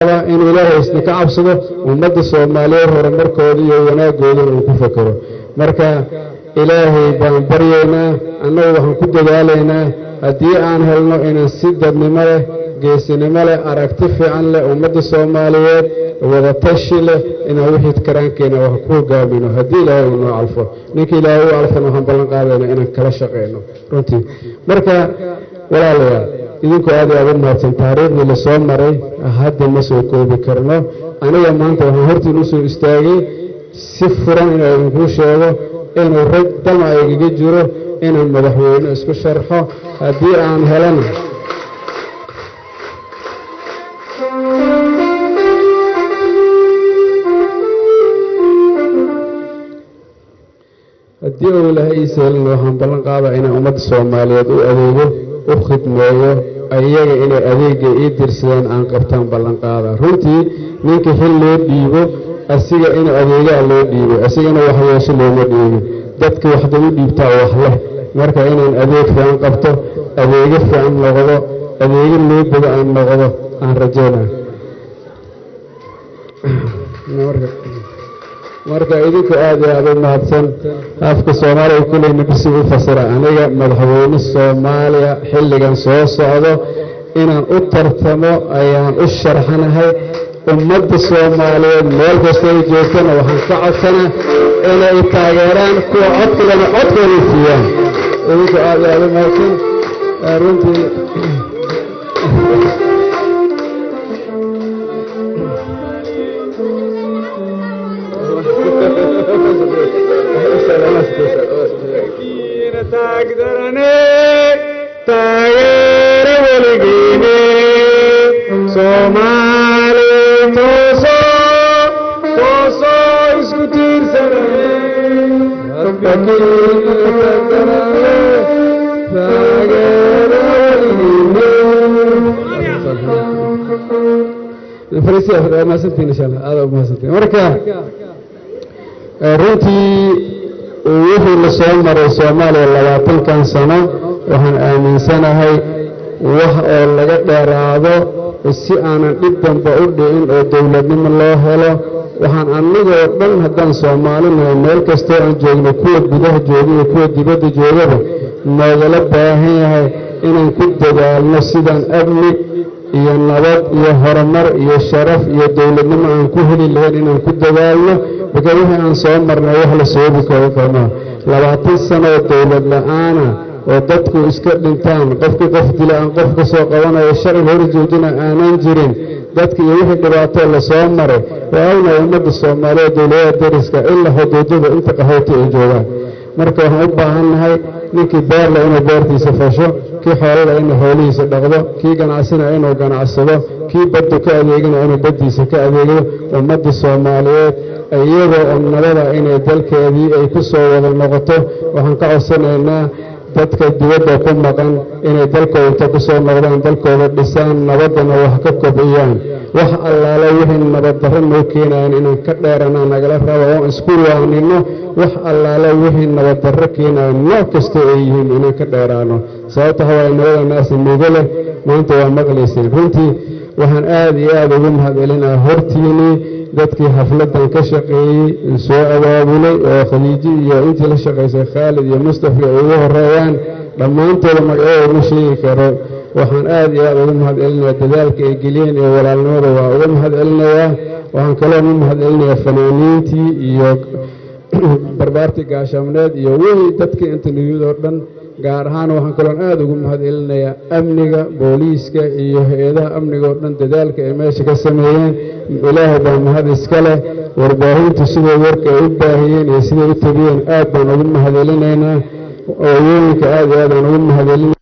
إن إلهي إسنك عبصده ومد الصومالية ورمركودي وناقودي ونكفكره مركا إلهي بانبرينا أنه وحن كد دالينا هدي آن هلنو إن السيدة نماله جيس نماله أراكتفي عن له ومد الصومالية وغتشي له إنه وحيد كرانكينا وحكوه قابينه هدي إلهي إنه عرفه نيك إلهي عرفه نحن بلن قابينا إنه كلاشقينه رنتي مركا ولا ليا idinku aad iyo aad u mahadsan taariikhdii la soo maray hadda ma soo koobi karno aniga maanta waxaan hortiin u soo istaagay si furan inaan idinku sheego inuu rag dama igaga jiro inaan madaxweyne isku sharxo haddii aan helana haddii uu ilaahay ii sahlan waxaan ballan qaadaa inaan ummadda Soomaaliyeed u adeego u khidmeeyo ayaga inay adeega ii dirsadaan aan qabtaan ballan qaada runtii ninka xil loo dhiibo asiga in adeega loo dhiibo asigana wax yeesho looma dhiibin dadka waxda u dhiibtaa wax leh marka inaan adeeg fiican qabto adeega fiican noqdo adeega loo bado aan noqdo aan rajeynaa marka idinku aad iyo aad u mahadsan afka Soomaaliya kulay nabisi u fasira aniga madaxweyne Soomaaliya xilligan soo socdo inaan u tartamo ayaan u sharxanahay ummadda Soomaaliyeed meel kasta ay joogtana waxaan ka codsanaa inay taageeraan kuwa codkooda siiyaan idinku aad iyo aad u mahadsan runtii تقدرني تغير ولقيني صومالي توصو اسكتير سنة تقدرني تغير ولقيني فريسي ما سنتين إن شاء الله هذا ما سنتين مركا روتي وحي لسوء مرة Soomaaliya 20 sano waxaan aaminsanahay wax oo laga dheeraado si aanan dhib dambe u dhicin oo dawladnimo loo helo waxaan anigoo dhan haddaan Soomaalina meel kasta aan joogno kuwa gudaha jooga kuwa dibadda joogaba nagala baahan yahay inaan ku dadaalno sidaan amni iyo nabad iyo horumar iyo sharaf iyo dawladnimo aan ku heli lahayn inaan ku dadaalno because wixii aan soo marnay wax la soo bukay kama 20 sano dawlad la'aana oo dadku iska dhintaan qofka qof dilaan qof ka soo qabanayo sharci hor joojina aanan jirin dadka iyo wixii dhibaato la soo maray waana ummadda Soomaaliyeed dawladda dariska ilaa xuduudada inta qaxooti ay joogaan marka waxaan u baahanahay ninkii beer la inuu beertiisa fasho kii xoolaha inuu xoolihiisa dhaqdo kii ganacsina inuu ganacsado kii badda ka adeegana inuu baddiisa ka adeego ummadda Soomaaliyeed iyagoo nabada inay dalkeedii ay ku soo wada noqoto waxaan ka codsanaynaa dadka dibadda ku maqan inay dalkooda ku soo noqdaan dalkooda dhisaan nabadana wax ka kobciyaan wax allaala wixii nabad darro noo keenayaan inaan ka dheeranaa nagala rabo oo isku waanino wax allaala wixii nabad darro keenayaan nooc kasta ay yihiin inaan ka dheeraano sababta hawaa nabada naas mugale maanta waa maqlaysay runtii waxaan aad iyo aad ugu mahadcelinayaa hortiinii dadkii xafladan ka shaqeeyay soo abaabulay oo Khadiiji iyo intii la shaqeysay Khalid iyo Mustafa ay ugu horeeyaan dhamaantood magacooda ma sheegi karo waxaan aad iyo aad ugu mahadcelinayaa dadaalka ay geliyeen ee walaalnimada waa ugu mahadcelinayaa waxaan kaloo u mahadcelinayaa fanaaniintii iyo barbaarti gaashamneed iyo wixii dadkii inta niyadoo dhan gaar ahaan waxaan kaloo aad ugu mahadcelinayaa amniga booliiska iyo hay'adaha amniga oo dhan dadaalka ay meesha ka sameeyeen ilaahay baa mahad iska leh warbaahinta sidoo warka ay u baahiyeen iyo sidoo u tabiyeen aad baan ugu mahadcelinaynaa oo yooyinka aad iyo aad ugu mahadcelinaynaa